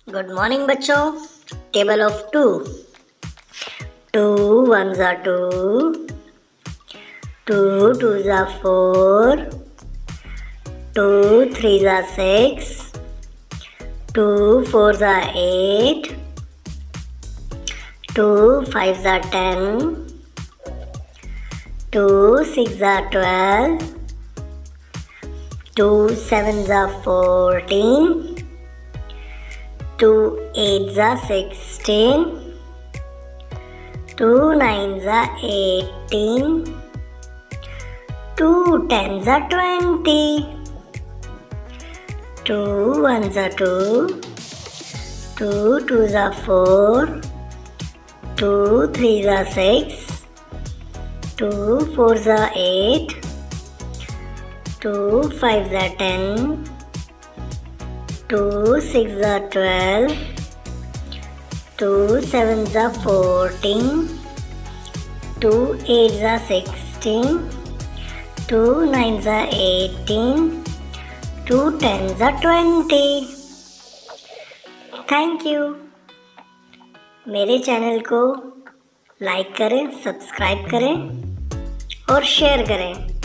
Good morning बच्चों। Table of two. Two one ज़ा two, two two ज़ा four, two three ज़ा six, two four ज़ा eight, two five ज़ा 10, to six ज़ा 12, टू सेवन ज़ा 14, टू एट ज़ा 16, टू नाइन ज़ा 18, टू टेन ज़ा 20, टू वन ज़ा टू, टू टू ज़ा 4, टू थ्री ज़ा 6, टू फोर ज़ा 8, टू फाइव ज़ा 10, टू सिक्स ज़ा 12, टू सेवन ज़ा 14, टू एट ज़ा 16, टू नाइन ज़ा 18, टू टेन ज़ा 20। Thank you. मेरे चैनल को लाइक करें, सब्सक्राइब करें और शेयर करें।